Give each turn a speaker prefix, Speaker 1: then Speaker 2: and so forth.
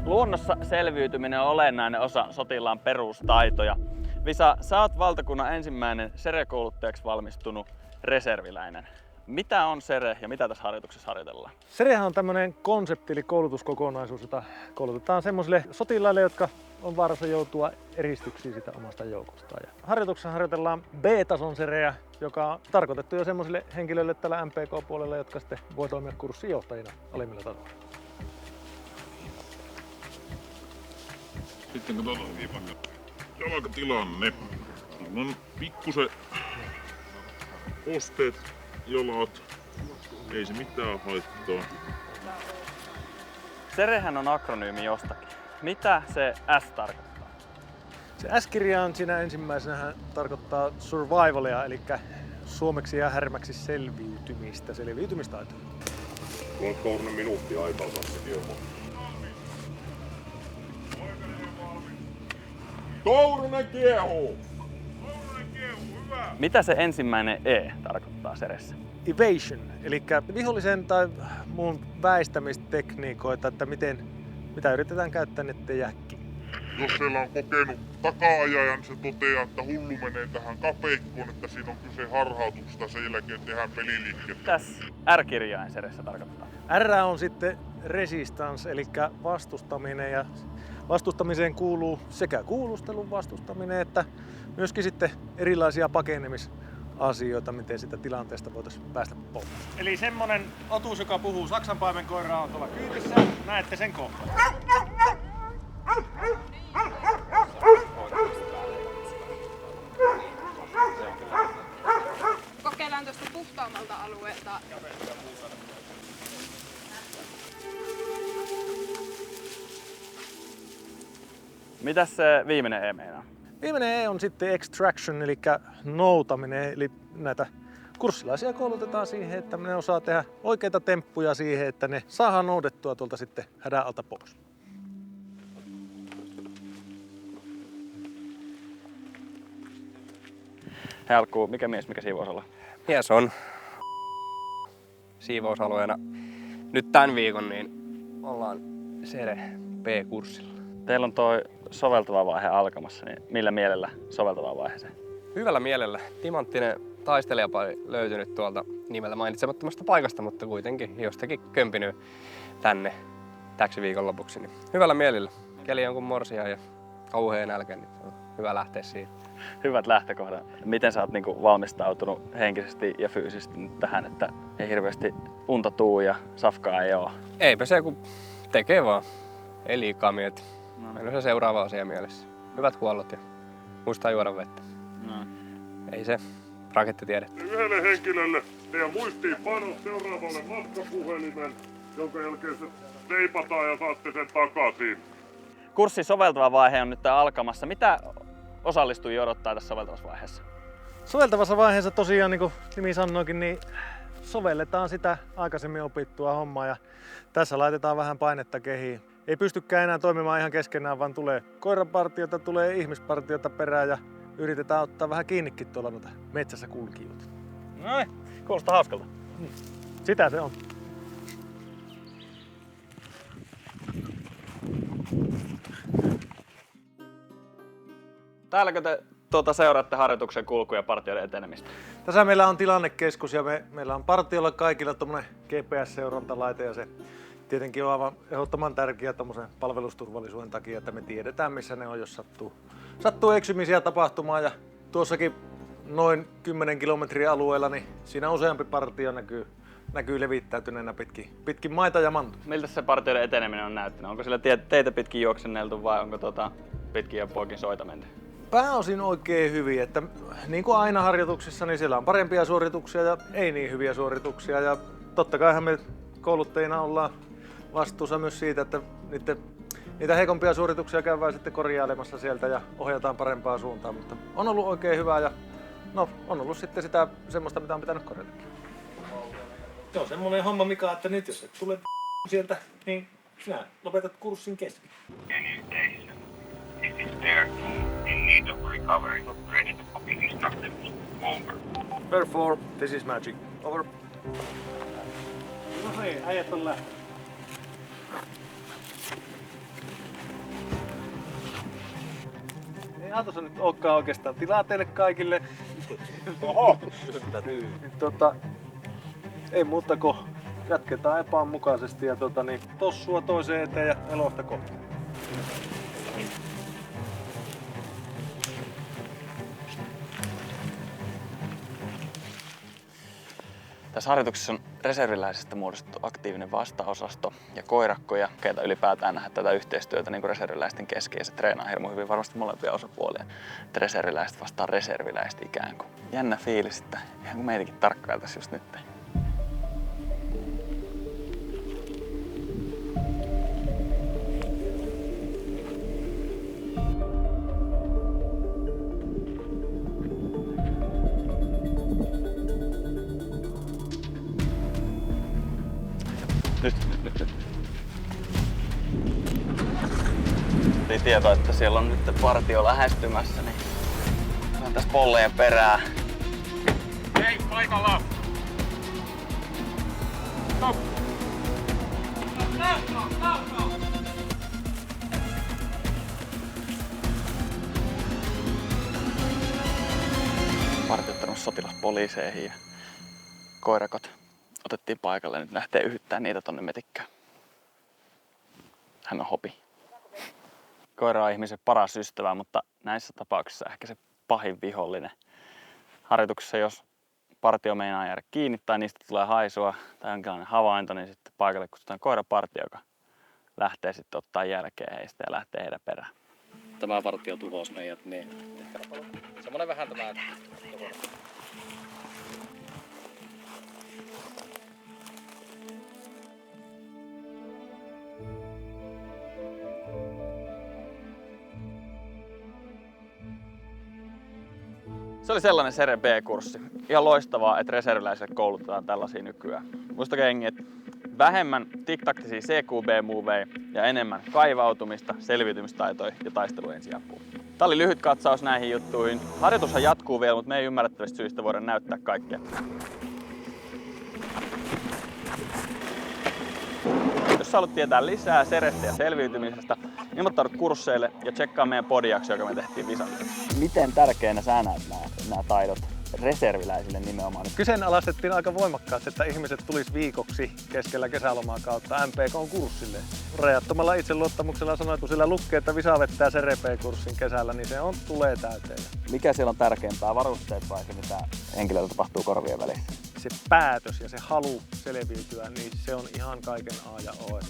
Speaker 1: Luonnossa selviytyminen on olennainen osa sotilaan perustaitoja. Visa, sä oot valtakunnan ensimmäinen serekouluttajaksi valmistunut reserviläinen. Mitä on sere ja mitä tässä harjoituksessa harjoitellaan?
Speaker 2: Serehän on tämmöinen konsepti eli koulutuskokonaisuus, jota koulutetaan semmoisille sotilaille, jotka on vaarassa joutua eristyksiin sitä omasta joukostaan. Ja harjoituksessa harjoitellaan B-tason sereä, joka on tarkoitettu jo semmoisille henkilöille tällä MPK-puolella, jotka sitten voi toimia kurssin johtajina alimmilla tasoilla.
Speaker 3: Sitten katsotaan jalkatilanne. On pikkusen osteet, jalat. Ei se mitään haittaa.
Speaker 1: Serehän on akronyymi jostakin. Mitä se S tarkoittaa?
Speaker 2: Se S-kirja on siinä ensimmäisenä tarkoittaa survivalia, eli suomeksi ja härmäksi selviytymistä, selviytymistaitoja.
Speaker 3: On 3 minuuttia aikaa tässäkin on. Tourunen kiehuu!
Speaker 1: Mitä se ensimmäinen E tarkoittaa seressä?
Speaker 2: Evasion, eli vihollisen tai muun väistämistekniikoita, että mitä yritetään käyttää, ettei jää kiinni.
Speaker 3: Jos siellä on kokenut taka-ajajan, niin se toteaa, että hullu menee tähän kapeikkoon, että siinä on kyse harhautuksesta, sen jälkeen tehdään peliliikettä.
Speaker 1: Mitäs R-kirjain seressä tarkoittaa?
Speaker 2: R on sitten resistance, eli vastustaminen, ja vastustamiseen kuuluu sekä kuulustelun vastustaminen että myöskin sitten erilaisia pakenemisasioita, miten sitä tilanteesta voitaisiin päästä pois. Eli semmonen otus, joka puhuu saksanpaimenkoiraa, on tuolla kyytissä. Näette sen kohta.
Speaker 4: Kokeillaan tuosta puhtaammalta alueelta.
Speaker 1: Mitäs se viimeinen E meinaa?
Speaker 2: Viimeinen E on sitten extraction, eli noutaminen. Eli näitä kurssilaisia koulutetaan siihen, että ne osaa tehdä oikeita temppuja siihen, että ne saadaan noudettua tuolta sitten hädän alta pois.
Speaker 1: Hei alkuun, mikä mies, mikä siivousala?
Speaker 5: Mies on siivousalueena. Nyt tämän viikon niin ollaan Sere B-kurssilla.
Speaker 1: Teillä on toi soveltava vaihe alkamassa, niin millä mielellä soveltavaan vaiheeseen?
Speaker 5: Hyvällä mielellä. Timanttinen taistelijapari löytynyt tuolta nimeltä mainitsemattomasta paikasta, mutta kuitenkin jostakin kömpinyt tänne täksi viikonlopuksi. Niin hyvällä mielellä. Keli on kuin morsia ja kauhea nälkä, niin on hyvä lähteä siihen.
Speaker 1: Hyvät lähtökohdat. Miten sä oot niinku valmistautunut henkisesti ja fyysisesti nyt tähän, että ei hirveästi unta tuu ja safkaa ei oo?
Speaker 5: Eipä se, kun tekee vaan. Ei liikaa mieti. Meillä on se seuraava asia mielessä. Hyvät huollot ja muistaa juoda vettä. Ei se raketti tiedä.
Speaker 3: Yhdelle henkilölle teidän muistiinpanot seuraavalle matkapuhelimen, jonka jälkeen se teipataan ja saatte sen takaisin.
Speaker 1: Kurssin soveltava vaihe on nyt alkamassa. Mitä osallistujia odottaa tässä soveltavassa vaiheessa?
Speaker 2: Soveltavassa vaiheessa tosiaan, niin kuin nimi sanoikin, niin sovelletaan sitä aikaisemmin opittua hommaa ja tässä laitetaan vähän painetta kehiin. Ei pystykään enää toimimaan ihan keskenään, vaan tulee koirapartiota, tulee ihmispartiota perään ja yritetään ottaa vähän kiinnikin tuolla noita metsässä kulkijoita.
Speaker 1: Noin, kuulostaa hauskalta.
Speaker 2: Sitä se on.
Speaker 1: Täälläkö te seuraatte harjoituksen kulkuja ja partioiden etenemistä?
Speaker 2: Tässä meillä on tilannekeskus ja meillä on partiolla kaikilla tommonen GPS-seurantalaite ja se tietenkin on aivan ehdottoman tärkeä tommosen palvelusturvallisuuden takia, että me tiedetään missä ne on, jos sattuu eksymisiä tapahtumaan ja tuossakin noin 10 kilometrin alueella, niin siinä useampi partio näkyy levittäytyneenä pitkin maita ja mantua.
Speaker 1: Miltä se partioiden eteneminen on näyttänyt? Onko siellä teitä pitkin juoksenneltu vai onko pitkin ja poikin soita menty?
Speaker 2: Pääosin oikein hyvin, että niin kuin aina harjoituksissa, niin siellä on parempia suorituksia ja ei niin hyviä suorituksia. Ja totta kaihan me kouluttajina ollaan vastuussa myös siitä, että niitä heikompia suorituksia käydään sitten korjailemassa sieltä ja ohjataan parempaan suuntaan. Mutta on ollut oikein hyvää ja no, on ollut sitten sitä semmoista, mitä on pitänyt korjatakin. Se on semmoinen homma, Mika, että nyt jos et tule sieltä, niin sinä lopetat kurssin kesken.
Speaker 6: If it's there in need of recovery, ready to copy instructions. Over.
Speaker 2: Bear 4, this is Magic. Over. No hei, äijät on lähtenyt. Eihän tuossa nyt olekaan oikeastaan tilaa teille kaikille.
Speaker 3: Oho!
Speaker 2: Ei muuta kuin jatketaan epään mukaisesti ja tossua toiseen eteen ja elosta kohti.
Speaker 1: Tässä harjoituksessa on reserviläisistä muodostettu aktiivinen vastaosasto ja koirakkoja, keitä ylipäätään nähdä tätä yhteistyötä niin kuin reserviläisten kesken, ja se treenaa hirmu hyvin varmasti molempia osapuolia. Että reserviläiset vastaan reserviläiset ikään kuin. Jännä fiilis, että ihan kuin meitäkin tarkkailtaisiin just nyt. Nyt. Ei tietoa, että siellä on nyt partio lähestymässä, niin on tässä pollejen perää.
Speaker 3: Hei, paikallaan! Stop!
Speaker 1: Partiottanut sotilaspoliiseihin ja koirakot otettiin paikalle. Nyt lähtee yhyttää niitä tonne metikkään. Hän on Hopi. Koira on ihmisen paras ystävä, mutta näissä tapauksissa ehkä se pahin vihollinen. Harjoituksessa, jos partio meinaa jäädä kiinni tai niistä tulee haisua tai jonkinlainen havainto, niin sitten paikalle kutsutaan koirapartio, joka lähtee sitten ottaa jälkeen heistä ja lähtee heidän perään.
Speaker 7: Tämä partio tuhosi meidät, niin semmonen vähän tämä.
Speaker 1: Se oli sellainen Sere B-kurssi. Ihan loistavaa, että reserviläisille koulutetaan tällaisia nykyään. Muistakaa jengi, että vähemmän tiktaktisia CQB-moveja ja enemmän kaivautumista, selviytymistaitoja ja taisteluensiapua. Tämä oli lyhyt katsaus näihin juttuihin. Harjoitushan jatkuu vielä, mutta me ei ymmärrettävistä syistä voida näyttää kaikkea. Jos sä haluat tietää lisää Serestä ja selviytymisestä, ilmoittaudu kursseille ja tsekkaa meidän podijakso, joka me tehtiin Visalla. Miten tärkeänä sä näet nämä taidot reserviläisille nimenomaan?
Speaker 2: Kyseenalaistettiin aika voimakkaasti, että ihmiset tulis viikoksi keskellä kesälomaa kautta MPK-kurssille. Rajattomalla itseluottamuksella sanoin, kun sillä lukee, että Visa vettää CRP-kurssin kesällä, niin se tulee täyteen.
Speaker 1: Mikä siellä on tärkeämpää, varusteet vai se, mitä henkilöllä tapahtuu korvien välissä?
Speaker 2: Se päätös ja se halu selviytyä, niin se on ihan kaiken A ja O.